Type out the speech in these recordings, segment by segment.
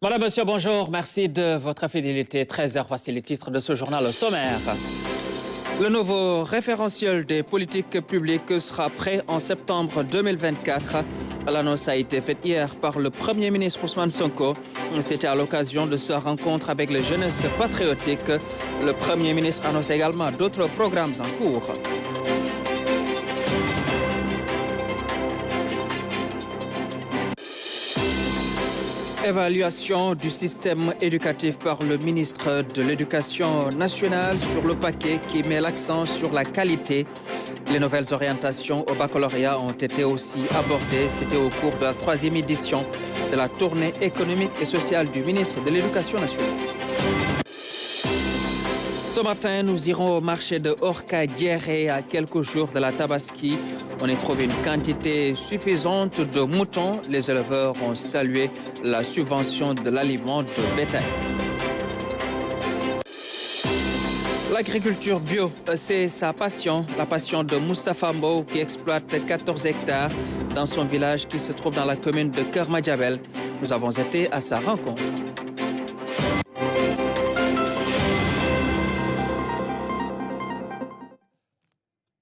Madame, Monsieur, bonjour. Merci de votre fidélité. 13h, voici les titres de ce journal au sommaire. Le nouveau référentiel des politiques publiques sera prêt en septembre 2024. L'annonce a été faite hier par le Premier ministre Ousmane Sonko. C'était à l'occasion de sa rencontre avec les jeunesses patriotiques. Le Premier ministre annonce également d'autres programmes en cours. Évaluation du système éducatif par le ministre de l'Éducation nationale sur le paquet qui met l'accent sur la qualité. Les nouvelles orientations au baccalauréat ont été aussi abordées. C'était au cours de la 3e édition de la tournée économique et sociale du ministre de l'Éducation nationale. Ce matin, nous irons au marché de Orka-Diéré à quelques jours de la Tabaski. On y trouve une quantité suffisante de moutons. Les éleveurs ont salué la subvention de l'aliment de bétail. L'agriculture bio, c'est sa passion, la passion de Moustapha Mbow qui exploite 14 hectares dans son village qui se trouve dans la commune de Kermadjabel. Nous avons été à sa rencontre.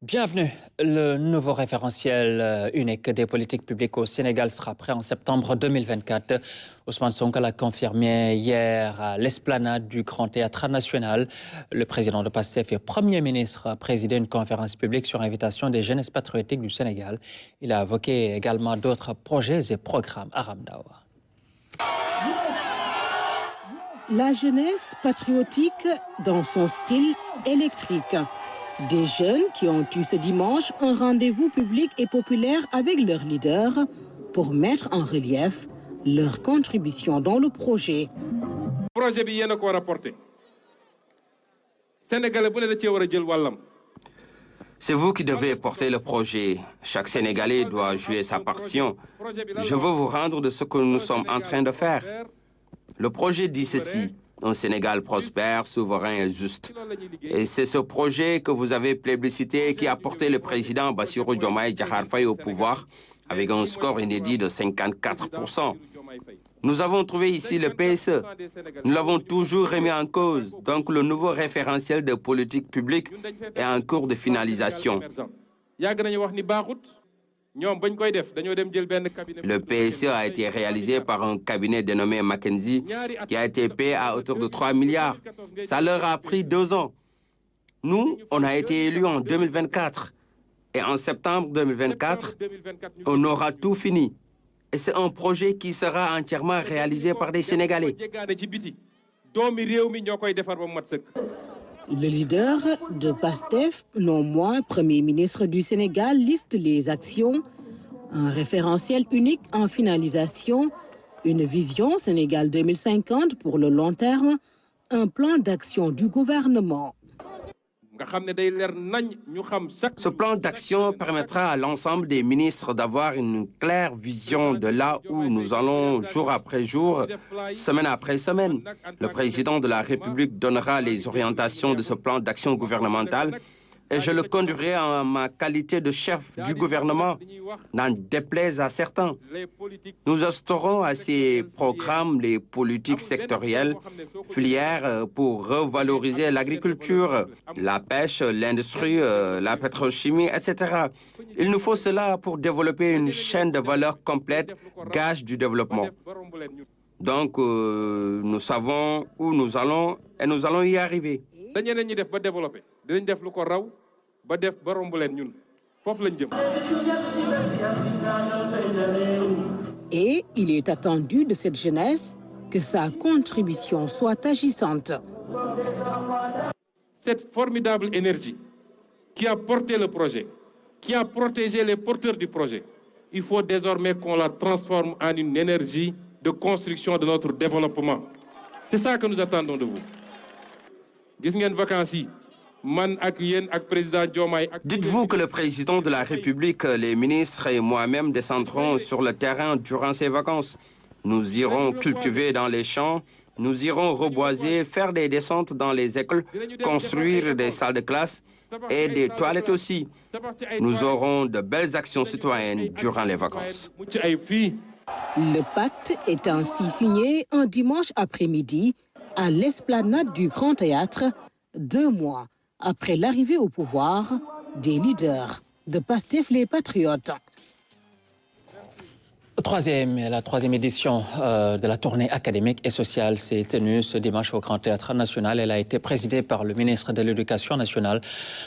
Bienvenue. Le nouveau référentiel unique des politiques publiques au Sénégal sera prêt en septembre 2024. Ousmane Sonko l'a confirmé hier à l'esplanade du Grand Théâtre National. Le président de PASTEF et Premier ministre a présidé une conférence publique sur invitation des jeunesses patriotiques du Sénégal. Il a évoqué également d'autres projets et programmes. Aram Dawa. La jeunesse patriotique dans son style électrique. Des jeunes qui ont eu ce dimanche un rendez-vous public et populaire avec leurs leaders pour mettre en relief leur contribution dans le projet. C'est vous qui devez porter le projet. Chaque Sénégalais doit jouer sa partition. Je veux vous rendre de ce que nous sommes en train de faire. Le projet dit ceci. Un Sénégal prospère, souverain et juste. Et c'est ce projet que vous avez plébiscité qui a porté le président Bassirou Diomaye Diakhar Faye au pouvoir avec un score inédit de 54%. Nous avons trouvé ici le PSE. Nous l'avons toujours remis en cause. Donc le nouveau référentiel de politique publique est en cours de finalisation. Le PSE a été réalisé par un cabinet dénommé McKinsey qui a été payé à hauteur de 3 milliards. Ça leur a pris 2 ans. Nous, on a été élus en 2024. Et en septembre 2024, on aura tout fini. Et c'est un projet qui sera entièrement réalisé par des Sénégalais. Le leader de PASTEF, non moins Premier ministre du Sénégal, liste les actions, un référentiel unique en finalisation, une vision Sénégal 2050 pour le long terme, un plan d'action du gouvernement. Ce plan d'action permettra à l'ensemble des ministres d'avoir une claire vision de là où nous allons jour après jour, semaine après semaine. Le président de la République donnera les orientations de ce plan d'action gouvernemental et je le conduirai en ma qualité de chef du gouvernement, n'en déplaise à certains. Nous instaurons à ces programmes les politiques sectorielles, filières pour revaloriser l'agriculture, la pêche, l'industrie, la pétrochimie, etc. Il nous faut cela pour développer une chaîne de valeur complète, gage du développement. Donc, nous savons où nous allons et nous allons y arriver. Et il est attendu de cette jeunesse que sa contribution soit agissante. Cette formidable énergie qui a porté le projet, qui a protégé les porteurs du projet, il faut désormais qu'on la transforme en une énergie de construction de notre développement. C'est ça que nous attendons de vous. Dites-vous que le président de la République, les ministres et moi-même descendrons sur le terrain durant ces vacances. Nous irons cultiver dans les champs, nous irons reboiser, faire des descentes dans les écoles, construire des salles de classe et des toilettes aussi. Nous aurons de belles actions citoyennes durant les vacances. Le pacte est ainsi signé un dimanche après-midi à l'esplanade du Grand Théâtre, 2 mois après l'arrivée au pouvoir des leaders de Pastef les Patriotes. La troisième édition de la tournée académique et sociale s'est tenue ce dimanche au Grand Théâtre National. Elle a été présidée par le ministre de l'Éducation nationale,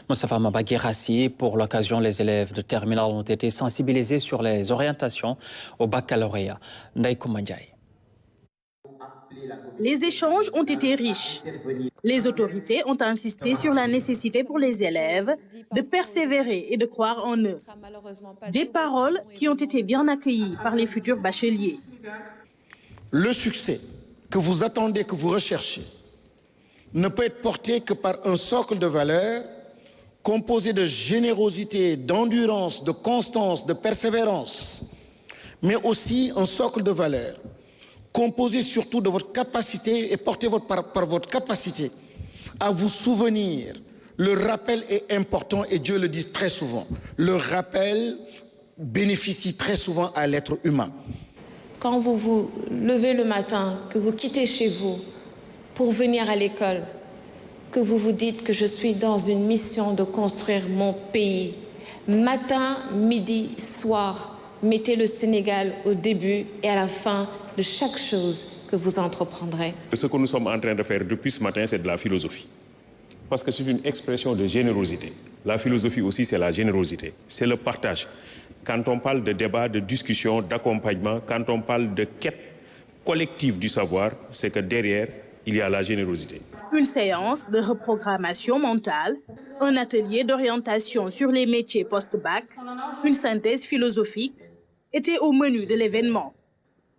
Moustapha Maba Guirassy. Pour l'occasion, les élèves de terminale ont été sensibilisés sur les orientations au baccalauréat. Ndaï Koumandjaï. Les échanges ont été riches. Les autorités ont insisté sur la nécessité pour les élèves de persévérer et de croire en eux. Des paroles qui ont été bien accueillies par les futurs bacheliers. Le succès que vous attendez, que vous recherchez, ne peut être porté que par un socle de valeurs composé de générosité, d'endurance, de constance, de persévérance, mais aussi un socle de valeurs composé surtout de votre capacité et porté par votre capacité à vous souvenir. Le rappel est important et Dieu le dit très souvent. Le rappel bénéficie très souvent à l'être humain. Quand vous vous levez le matin, que vous quittez chez vous pour venir à l'école, que vous vous dites que je suis dans une mission de construire mon pays, matin, midi, soir, mettez le Sénégal au début et à la fin de chaque chose que vous entreprendrez. Ce que nous sommes en train de faire depuis ce matin, c'est de la philosophie. Parce que c'est une expression de générosité. La philosophie aussi, c'est la générosité. C'est le partage. Quand on parle de débat, de discussion, d'accompagnement, quand on parle de quête collective du savoir, c'est que derrière, il y a la générosité. Une séance de reprogrammation mentale, un atelier d'orientation sur les métiers post-bac, une synthèse philosophique étaient au menu de l'événement.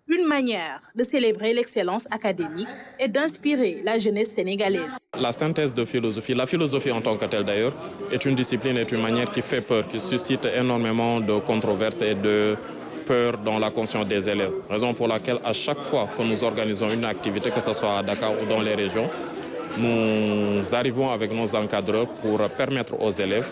Une manière de célébrer l'excellence académique et d'inspirer la jeunesse sénégalaise. La synthèse de philosophie, la philosophie en tant que telle d'ailleurs, est une discipline, est une manière qui fait peur, qui suscite énormément de controverses et de peur dans la conscience des élèves. Raison pour laquelle à chaque fois que nous organisons une activité, que ce soit à Dakar ou dans les régions, nous arrivons avec nos encadreurs pour permettre aux élèves,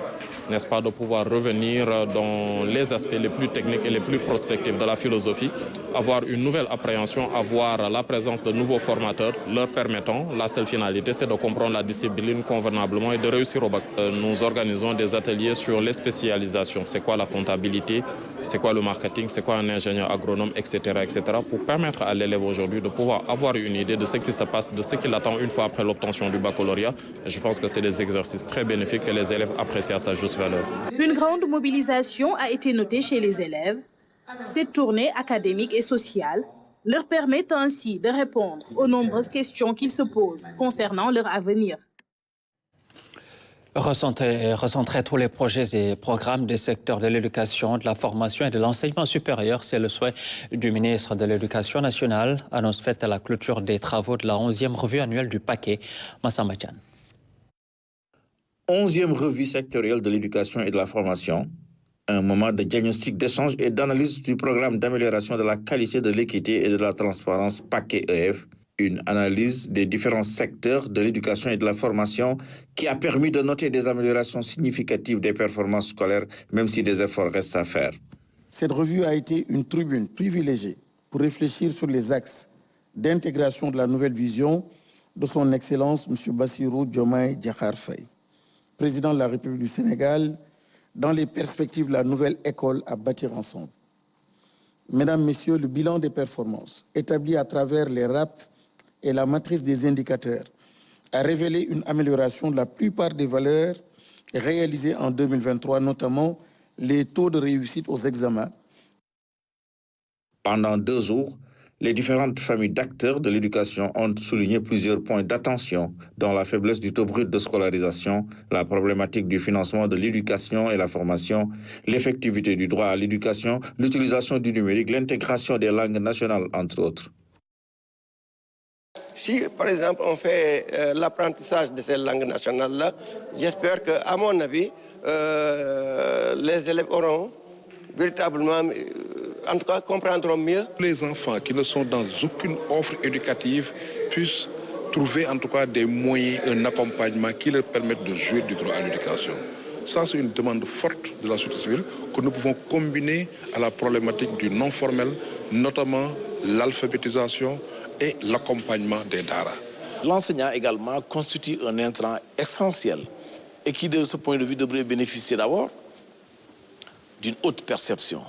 n'est-ce pas, de pouvoir revenir dans les aspects les plus techniques et les plus prospectifs de la philosophie, avoir une nouvelle appréhension, avoir la présence de nouveaux formateurs leur permettant, la seule finalité, c'est de comprendre la discipline convenablement et de réussir au bac. Nous organisons des ateliers sur les spécialisations. C'est quoi la comptabilité, c'est quoi le marketing, c'est quoi un ingénieur agronome, etc., pour permettre à l'élève aujourd'hui de pouvoir avoir une idée de ce qui se passe, de ce qu'il attend une fois après l'obtention du baccalauréat. Et je pense que c'est des exercices très bénéfiques que les élèves apprécient à sa juste valeur. Une grande mobilisation a été notée chez les élèves. Cette tournée académique et sociale leur permet ainsi de répondre aux nombreuses questions qu'ils se posent concernant leur avenir. Recentrer tous les projets et programmes des secteurs de l'éducation, de la formation et de l'enseignement supérieur, c'est le souhait du ministre de l'Éducation nationale, annonce faite à la clôture des travaux de la 11e revue annuelle du paquet. Massamba Diagne. 11e revue sectorielle de l'éducation et de la formation, un moment de diagnostic, d'échange et d'analyse du programme d'amélioration de la qualité, de l'équité et de la transparence paquet EF, une analyse des différents secteurs de l'éducation et de la formation qui a permis de noter des améliorations significatives des performances scolaires, même si des efforts restent à faire. Cette revue a été une tribune privilégiée pour réfléchir sur les axes d'intégration de la nouvelle vision de son Excellence M. Bassirou Diomaye Diakhar Faye, président de la République du Sénégal, dans les perspectives de la nouvelle école à bâtir ensemble. Mesdames, Messieurs, le bilan des performances établi à travers les RAP et la matrice des indicateurs a révélé une amélioration de la plupart des valeurs réalisées en 2023, notamment les taux de réussite aux examens. Pendant 2 jours, les différentes familles d'acteurs de l'éducation ont souligné plusieurs points d'attention, dont la faiblesse du taux brut de scolarisation, la problématique du financement de l'éducation et la formation, l'effectivité du droit à l'éducation, l'utilisation du numérique, l'intégration des langues nationales, entre autres. Si, par exemple, on fait l'apprentissage de ces langues nationales-là, j'espère qu'à mon avis, les élèves auront véritablement, en tout cas, comprendront mieux. Les enfants qui ne sont dans aucune offre éducative puissent trouver en tout cas des moyens, un accompagnement qui leur permette de jouir du droit à l'éducation. Ça, c'est une demande forte de la société civile que nous pouvons combiner à la problématique du non formel, notamment l'alphabétisation et l'accompagnement des daara. L'enseignant également constitue un intrant essentiel et qui, de ce point de vue, devrait bénéficier d'abord d'une haute perception.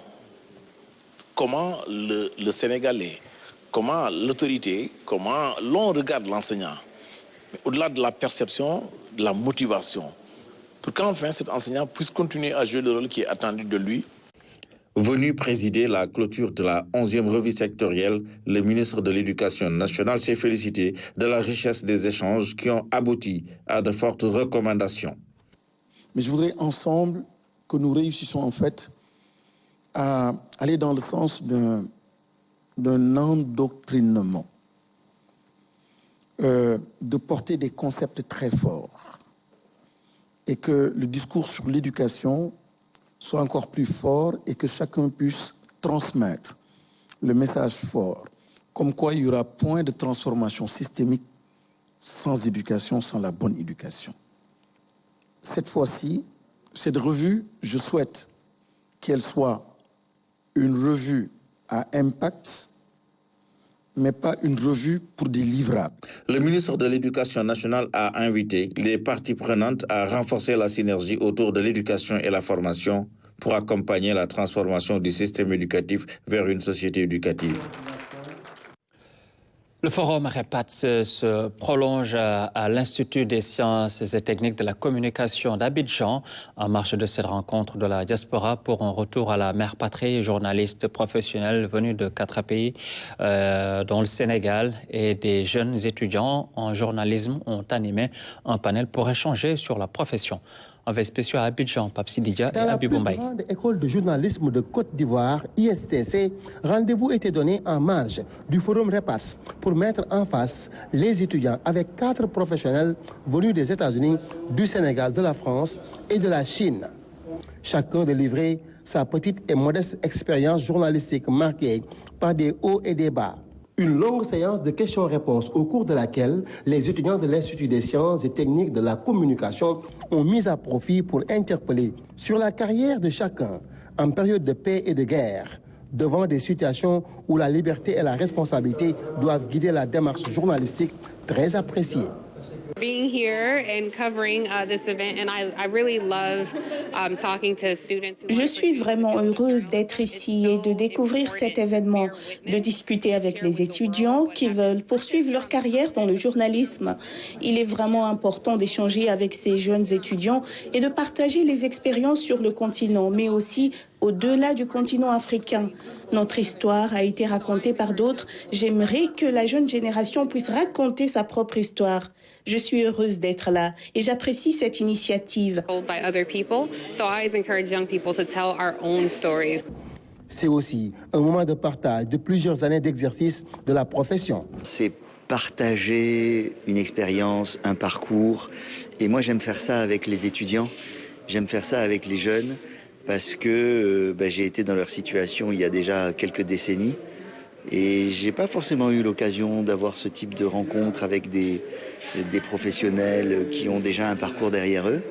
Comment le Sénégalais, comment l'autorité, comment l'on regarde l'enseignant, au-delà de la perception, de la motivation, pour qu'enfin cet enseignant puisse continuer à jouer le rôle qui est attendu de lui. Venu présider la clôture de la 11e revue sectorielle, le ministre de l'Éducation nationale s'est félicité de la richesse des échanges qui ont abouti à de fortes recommandations. Mais je voudrais ensemble que nous réussissions en fait à aller dans le sens d'un endoctrinement, de porter des concepts très forts et que le discours sur l'éducation soit encore plus fort et que chacun puisse transmettre le message fort, comme quoi il n'y aura point de transformation systémique sans éducation, sans la bonne éducation. Cette fois-ci, cette revue, je souhaite qu'elle soit une revue à impact, mais pas une revue pour des livrables. Le ministre de l'Éducation nationale a invité les parties prenantes à renforcer la synergie autour de l'éducation et la formation pour accompagner la transformation du système éducatif vers une société éducative. Le forum REPATS se prolonge à l'Institut des sciences et techniques de la communication d'Abidjan en marge de cette rencontre de la diaspora pour un retour à la mère patrie. Journalistes professionnels venus de 4 pays, dont le Sénégal, et des jeunes étudiants en journalisme ont animé un panel pour échanger sur la profession. Envoyé spécial à Abidjan, Pape Sididia et Abibou Mbaye. Dans la plus grande école de journalisme de Côte d'Ivoire, ISTC, rendez-vous était donné en marge du forum REPATS pour mettre en face les étudiants avec 4 professionnels venus des États-Unis, du Sénégal, de la France et de la Chine. Chacun de livrer sa petite et modeste expérience journalistique marquée par des hauts et des bas. Une longue séance de questions-réponses au cours de laquelle les étudiants de l'Institut des sciences et techniques de la communication ont mis à profit pour interpeller sur la carrière de chacun en période de paix et de guerre, devant des situations où la liberté et la responsabilité doivent guider la démarche journalistique très appréciée. Being here and covering this event, and I really love talking to students. Je suis vraiment heureuse d'être ici et de découvrir cet événement, de discuter avec les étudiants qui veulent poursuivre leur carrière dans le journalisme. Il est vraiment important d'échanger avec ces jeunes étudiants et de partager les expériences sur le continent, mais aussi au-delà du continent africain. Notre histoire a été racontée par d'autres. J'aimerais que la jeune génération puisse raconter sa propre histoire. Je suis heureuse d'être là et j'apprécie cette initiative. C'est aussi un moment de partage de plusieurs années d'exercice de la profession. C'est partager une expérience, un parcours. Et moi, j'aime faire ça avec les étudiants, j'aime faire ça avec les jeunes, parce que j'ai été dans leur situation il y a déjà quelques décennies. Et j'ai pas forcément eu l'occasion d'avoir ce type de rencontre avec des professionnels qui ont déjà un parcours derrière eux.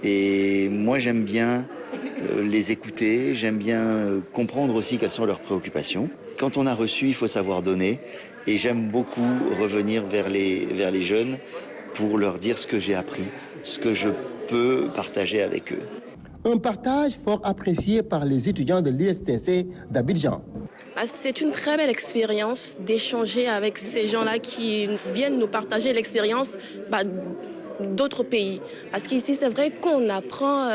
Et moi, j'aime bien les écouter, j'aime bien comprendre aussi quelles sont leurs préoccupations. Quand on a reçu, il faut savoir donner. Et j'aime beaucoup revenir vers les jeunes pour leur dire ce que j'ai appris, ce que je peux partager avec eux. Un partage fort apprécié par les étudiants de l'ISTC d'Abidjan. C'est une très belle expérience d'échanger avec ces gens-là qui viennent nous partager l'expérience d'autres pays. Parce qu'ici, c'est vrai qu'on apprend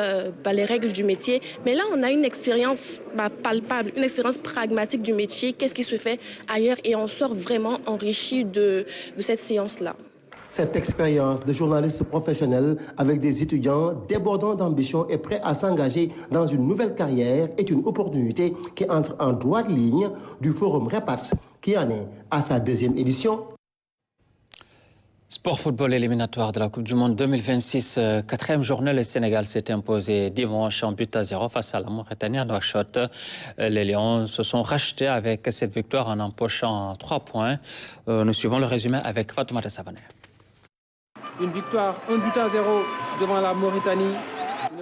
les règles du métier, mais là, on a une expérience palpable, une expérience pragmatique du métier, qu'est-ce qui se fait ailleurs, et on sort vraiment enrichi de cette séance-là. Cette expérience de journaliste professionnel avec des étudiants débordants d'ambition et prêts à s'engager dans une nouvelle carrière est une opportunité qui entre en droite ligne du forum REPATS qui en est à sa 2e édition. Sport football éliminatoire de la Coupe du Monde 2026, 4e journée, le Sénégal s'est imposé dimanche en but à 0 face à la Mauritanie à Nouakchott. Les Lions se sont rachetés avec cette victoire en empochant 3 points. Nous suivons le résumé avec Fatoumata Savané. Une victoire, 1 but à 0 devant la Mauritanie.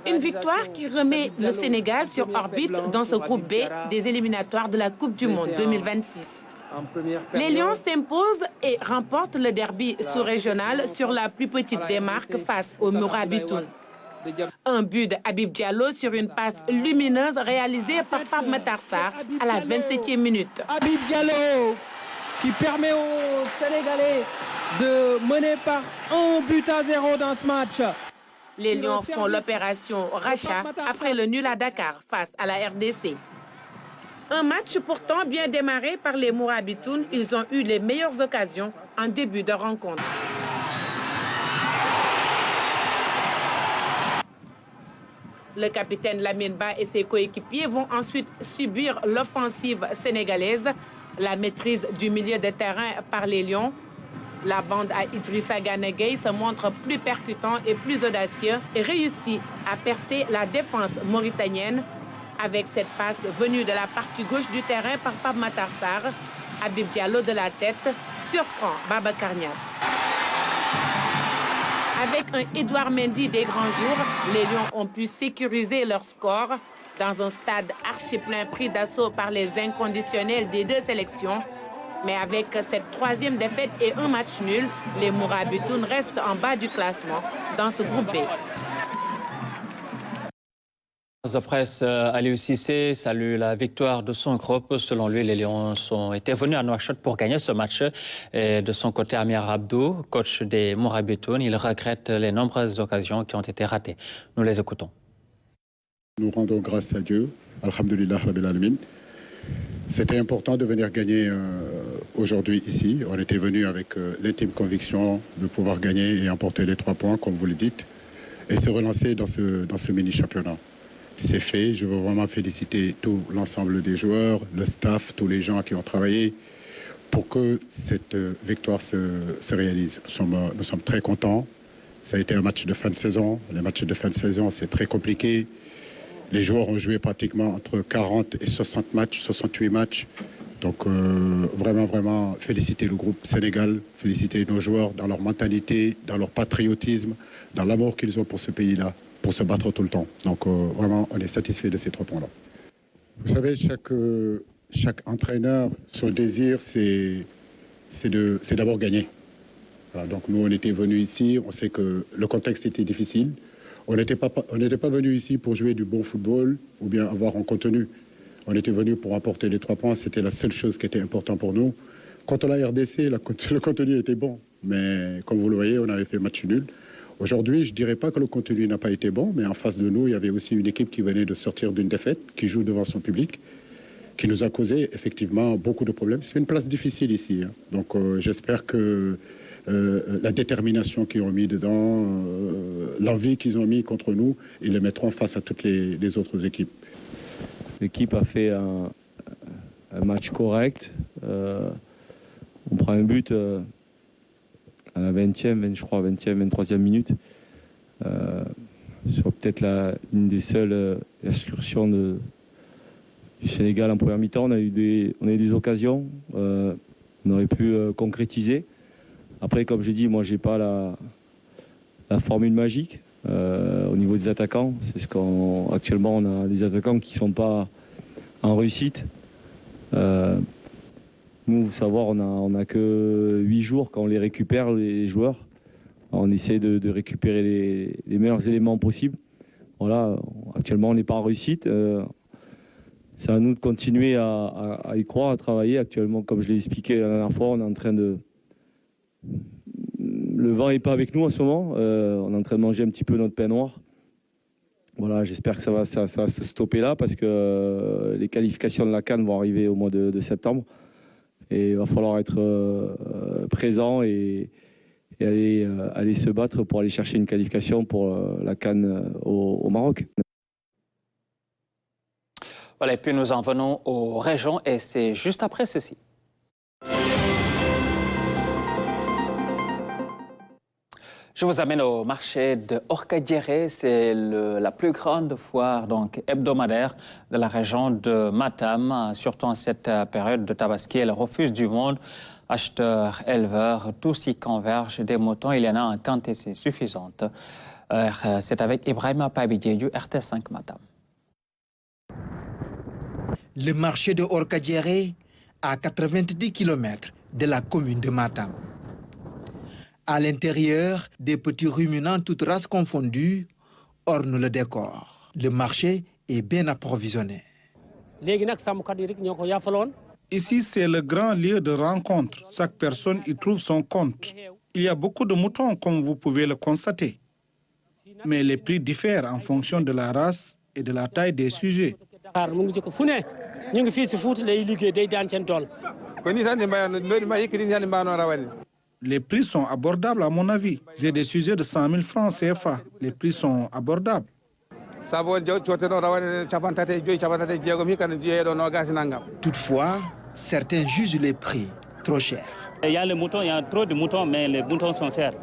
Une victoire qui remet le Sénégal sur orbite dans ce groupe B des éliminatoires de la Coupe du Monde 2026. Les Lions s'imposent et remportent le derby sous-régional sur la plus petite des marques face aux Mourabitoun. Un but de Habib Diallo sur une passe lumineuse réalisée par Pape Matar Sarr à la 27e minute. Habib Diallo qui permet aux Sénégalais de mener par 1-0 dans ce match. Les Lions font l'opération rachat après le nul à Dakar face à la RDC. Un match pourtant bien démarré par les Mourabitoun. Ils ont eu les meilleures occasions en début de rencontre. Le capitaine Lamine Ba et ses coéquipiers vont ensuite subir l'offensive sénégalaise, la maîtrise du milieu de terrain par les Lions. La bande à Idrissa Gana Gueye se montre plus percutant et plus audacieux et réussit à percer la défense mauritanienne. Avec cette passe venue de la partie gauche du terrain par Pape Matar Sarr, Habib Diallo de la tête surprend Babacar Niasse. Avec un Edouard Mendy des grands jours, les Lions ont pu sécuriser leur score dans un stade archi-plein pris d'assaut par les inconditionnels des deux sélections. Mais avec cette troisième défaite et un match nul, les Mourabitoun restent en bas du classement dans ce groupe B. De presse, Aliou Cissé salue la victoire de son groupe. Selon lui, les Lions ont été venus à Nouakchott pour gagner ce match. Et de son côté, Amir Abdou, coach des Mourabitoun, il regrette les nombreuses occasions qui ont été ratées. Nous les écoutons. Nous rendons grâce à Dieu. Alhamdulillah Rabbil Alamin. C'était important de venir gagner aujourd'hui ici. On était venu avec l'intime conviction de pouvoir gagner et emporter les 3 points, comme vous le dites, et se relancer dans ce mini-championnat. C'est fait. Je veux vraiment féliciter tout l'ensemble des joueurs, le staff, tous les gens qui ont travaillé pour que cette victoire se réalise. Nous sommes très contents. Ça a été un match de fin de saison. Les matchs de fin de saison, c'est très compliqué. Les joueurs ont joué pratiquement entre 40 et 60 matchs, 68 matchs. Donc vraiment féliciter le groupe Sénégal, féliciter nos joueurs dans leur mentalité, dans leur patriotisme, dans l'amour qu'ils ont pour ce pays-là, pour se battre tout le temps. Donc vraiment, on est satisfait de ces 3 points-là. Vous savez, chaque entraîneur, son désir, c'est d'abord gagner. Voilà, donc nous, on était venus ici, on sait que le contexte était difficile. On n'était pas venus ici pour jouer du bon football ou bien avoir un contenu. On était venus pour apporter les 3 points, c'était la seule chose qui était importante pour nous. Contre la RDC, le contenu était bon, mais comme vous le voyez, on avait fait match nul. Aujourd'hui, je ne dirais pas que le contenu n'a pas été bon, mais en face de nous, il y avait aussi une équipe qui venait de sortir d'une défaite, qui joue devant son public, qui nous a causé effectivement beaucoup de problèmes. C'est une place difficile ici, hein. Donc j'espère que la détermination qu'ils ont mis dedans, l'envie qu'ils ont mis contre nous, ils les mettront face à toutes les autres équipes. L'équipe a fait un match correct. On prend un but à la 20e, 23e minute. Sur peut-être une des seules excursions du Sénégal en première mi-temps. On a eu des occasions. On aurait pu concrétiser. Après, comme j'ai dit, moi, j'ai pas la formule magique au niveau des attaquants. Actuellement, on a des attaquants qui sont pas en réussite. Nous, faut savoir, on a que 8 jours quand on les récupère, les joueurs. On essaie de récupérer les meilleurs éléments possibles. Voilà, actuellement, on n'est pas en réussite. C'est à nous de continuer à y croire, à travailler. Actuellement, comme je l'ai expliqué la dernière fois, on est en train de... Le vent n'est pas avec nous en ce moment. On est en train de manger un petit peu notre pain noir. Voilà, j'espère que ça va se stopper là parce que les qualifications de la CAN vont arriver au mois de septembre. Et il va falloir être présent et aller se battre pour aller chercher une qualification pour la CAN au Maroc. Voilà, et puis nous en venons aux régions et c'est juste après ceci. Je vous amène au marché de Orkadiéré. C'est la plus grande foire hebdomadaire de la région de Matam, surtout en cette période de Tabaski et le refuge du monde. acheteurs, éleveurs, tous y convergent. Des moutons, il y en a en quantité suffisante. C'est avec Ibrahima Pabidie du RT5 Matam. Le marché de Orkadiéré, à 90 km de la commune de Matam. À l'intérieur, des petits ruminants toutes races confondues ornent le décor. Le marché est bien approvisionné. Ici, c'est le grand lieu de rencontre. Chaque personne y trouve son compte. Il y a beaucoup de moutons, comme vous pouvez le constater. Mais les prix diffèrent en fonction de la race et de la taille des sujets. Les prix sont abordables à mon avis. J'ai des sujets de 100 000 francs CFA. Les prix sont abordables. Toutefois, certains jugent les prix trop chers. Il y a les moutons, il y a trop de moutons, mais les moutons sont chers.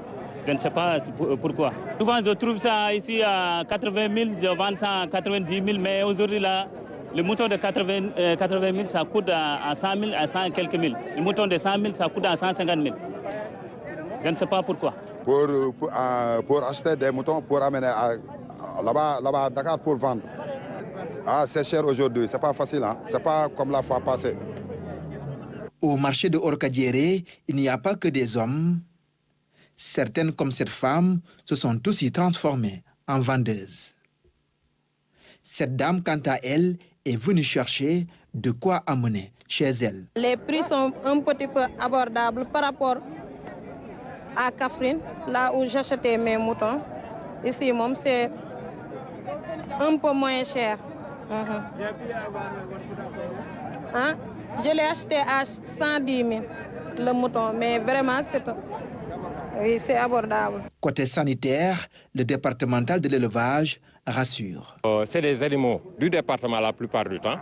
Je ne sais pas pourquoi. Souvent, je trouve ça ici à 80 000, je vends ça à 90 000, mais aujourd'hui, là, le mouton de 80 000, ça coûte à 100 000, à 100 et quelques mille. Le mouton de 100 000, ça coûte à 150 000. Je ne sais pas pourquoi. Pour acheter des moutons, pour amener là-bas à Dakar pour vendre. Ah, c'est cher aujourd'hui, c'est pas facile, hein? C'est pas comme la fois passée. Au marché de Orkadiéré, il n'y a pas que des hommes. Certaines, comme cette femme, se sont aussi transformées en vendeuses. Cette dame, quant à elle, est venue chercher de quoi amener chez elle. Les prix sont un petit peu abordables par rapport à Kaffrine, là où j'achetais mes moutons. Ici, c'est un peu moins cher. Hein? Je l'ai acheté à 110 000, le mouton, mais vraiment, c'est abordable. Côté sanitaire, le départemental de l'élevage rassure. C'est des animaux du département la plupart du temps,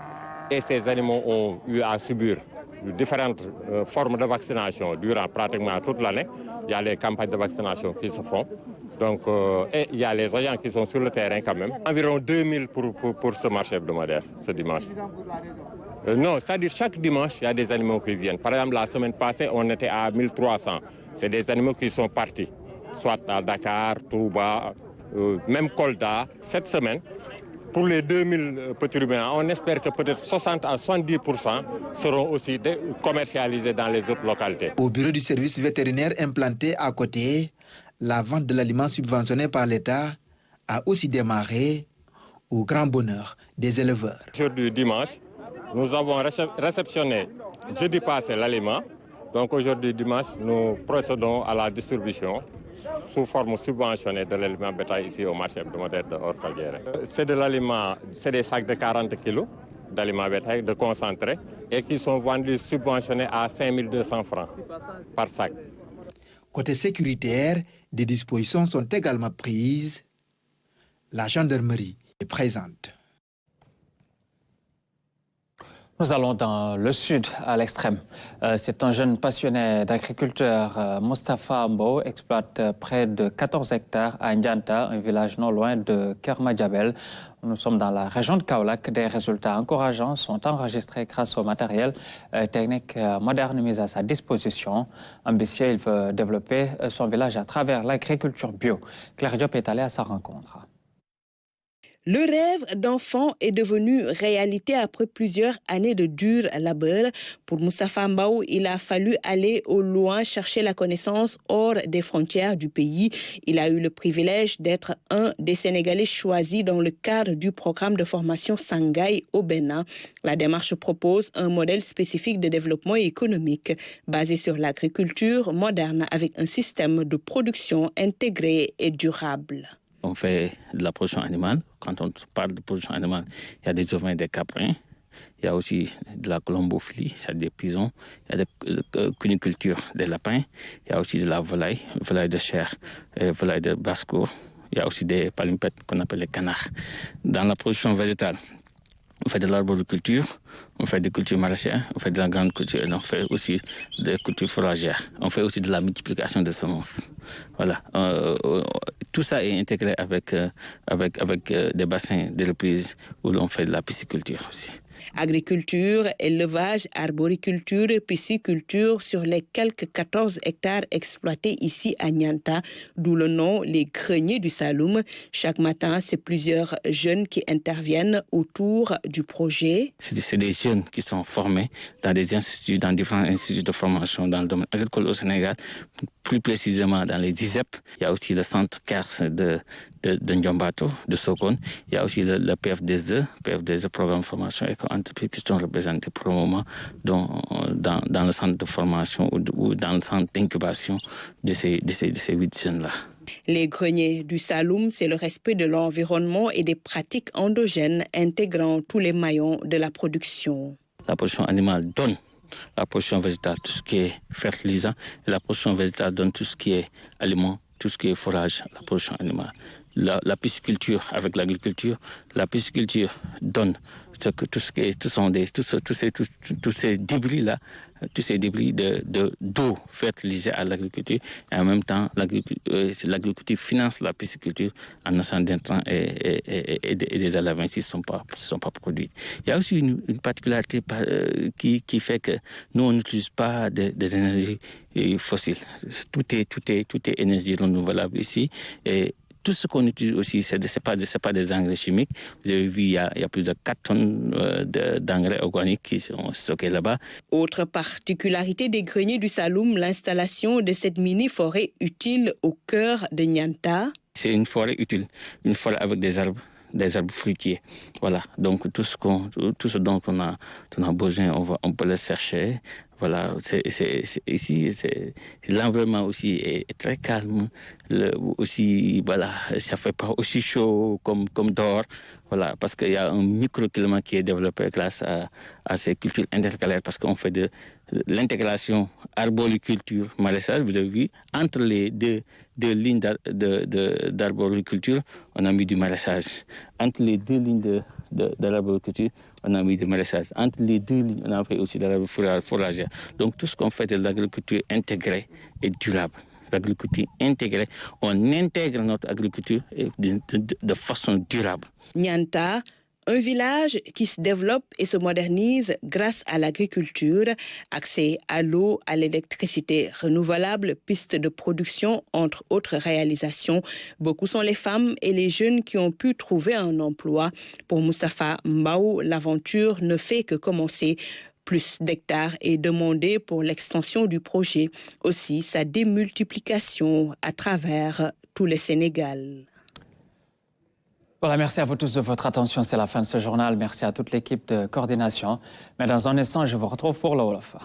et ces animaux ont eu à subir différentes formes de vaccination durant pratiquement toute l'année. Il y a les campagnes de vaccination qui se font. Donc, et il y a les agents qui sont sur le terrain quand même. Environ 2000 pour ce marché hebdomadaire, ce dimanche. Non, c'est-à-dire chaque dimanche, il y a des animaux qui viennent. Par exemple, la semaine passée, on était à 1300. C'est des animaux qui sont partis, soit à Dakar, Touba, même Kolda. Cette semaine, pour les 2000 petits ruminants, on espère que peut-être 60 à 70% seront aussi commercialisés dans les autres localités. Au bureau du service vétérinaire implanté à côté, la vente de l'aliments subventionné par l'État a aussi démarré au grand bonheur des éleveurs. Aujourd'hui, dimanche, nous avons réceptionné jeudi passé l'aliment. Donc aujourd'hui, dimanche, nous procédons à la distribution sous forme subventionnée de l'aliment bétail ici au marché hebdomadaire de Orkadiéré. C'est de l'aliment, c'est des sacs de 40 kg d'aliments bétail, de concentré, et qui sont vendus subventionnés à 5200 francs par sac. Côté sécuritaire, des dispositions sont également prises. La gendarmerie est présente. Nous allons dans le sud, à l'extrême. C'est un jeune passionné d'agriculteur, Moustapha Mbo, exploite près de 14 hectares à Ndianta, un village non loin de Kermadjabel. Nous sommes dans la région de Kaolack. Des résultats encourageants sont enregistrés grâce au matériel technique moderne mis à sa disposition. Ambitieux, il veut développer son village à travers l'agriculture bio. Claire Diop est allée à sa rencontre. Le rêve d'enfant est devenu réalité après plusieurs années de dur labeur. Pour Moustapha Mbaou, il a fallu aller au loin chercher la connaissance hors des frontières du pays. Il a eu le privilège d'être un des Sénégalais choisis dans le cadre du programme de formation Sangaï au Bénin. La démarche propose un modèle spécifique de développement économique basé sur l'agriculture moderne avec un système de production intégré et durable. On fait de la production animale. Quand on parle de production animale, il y a des ovins et des caprins. Il y a aussi de la colombophilie, c'est-à-dire des pigeons. Il y a de cuniculture des lapins. Il y a aussi de la volaille de chair, volaille de basse-cour. Il y a aussi des palimpètes qu'on appelle les canards. Dans la production végétale, on fait de l'arboriculture, on fait des cultures maraîchères, on fait de la grande culture et on fait aussi des cultures fourragères. On fait aussi de la multiplication de semences. Voilà. Tout ça est intégré avec des bassins de reprise où l'on fait de la pisciculture aussi. Agriculture, élevage, arboriculture, pisciculture sur les quelques 14 hectares exploités ici à Nianta, d'où le nom les greniers du Saloum. Chaque matin, c'est plusieurs jeunes qui interviennent autour du projet. C'est des jeunes qui sont formés dans des instituts, dans différents instituts de formation dans le domaine agricole au Sénégal, plus précisément dans les ISEP. Il y a aussi le centre CARS de Ndiambato, de Sokone. Il y a aussi le PFDSE, Programme de formation éco-entreprise, qui sont représentés pour le moment dans le centre de formation ou dans le centre d'incubation de ces 8 jeunes-là. Les greniers du Saloum, c'est le respect de l'environnement et des pratiques endogènes intégrant tous les maillons de la production. La production animale donne la production végétale, tout ce qui est fertilisant, et la production végétale donne tout ce qui est aliment, tout ce qui est fourrage, la production animale. La pisciculture avec l'agriculture, la pisciculture donne tous ces débris-là, tous ces débris d'eau fertilisée à l'agriculture, et en même temps l'agriculture finance la pisciculture en achetant d'intrants et des élèves ainsi ne sont pas produits. Il y a aussi une particularité qui fait que nous on n'utilise pas des énergies fossiles. Tout est énergie renouvelable ici. Et tout ce qu'on utilise aussi, ce n'est pas des engrais chimiques. Vous avez vu, il y a plus de 4 tonnes d'engrais organiques qui sont stockés là-bas. Autre particularité des greniers du Saloum, l'installation de cette mini-forêt utile au cœur de Nianta. C'est une forêt utile, une forêt avec des arbres fruitiers. Voilà, donc tout ce dont on a besoin, on peut le chercher. Voilà, ici, l'environnement aussi est très calme. Aussi, voilà, ça fait pas aussi chaud comme dehors. Voilà, parce qu'il y a un microclimat qui est développé grâce à ces cultures intercalaires, parce qu'on fait de l'intégration arboriculture maraîchage. Vous avez vu, entre les deux lignes d'arboriculture, on a mis du maraîchage. Entre les 2 lignes d'arboriculture, on a mis du maraîchage. Entre les 2 lignes, on a fait aussi de l'agriculture fourragère. Donc tout ce qu'on fait de l'agriculture intégrée et durable. L'agriculture intégrée, on intègre notre agriculture de façon durable. Nianta, un village qui se développe et se modernise grâce à l'agriculture, accès à l'eau, à l'électricité renouvelable, pistes de production, entre autres réalisations. Beaucoup sont les femmes et les jeunes qui ont pu trouver un emploi. Pour Moustapha Mbaou, l'aventure ne fait que commencer. Plus d'hectares est demandé pour l'extension du projet. Aussi, sa démultiplication à travers tout le Sénégal. Voilà, merci à vous tous de votre attention. C'est la fin de ce journal. Merci à toute l'équipe de coordination. Mais dans un instant, je vous retrouve pour le Wolof.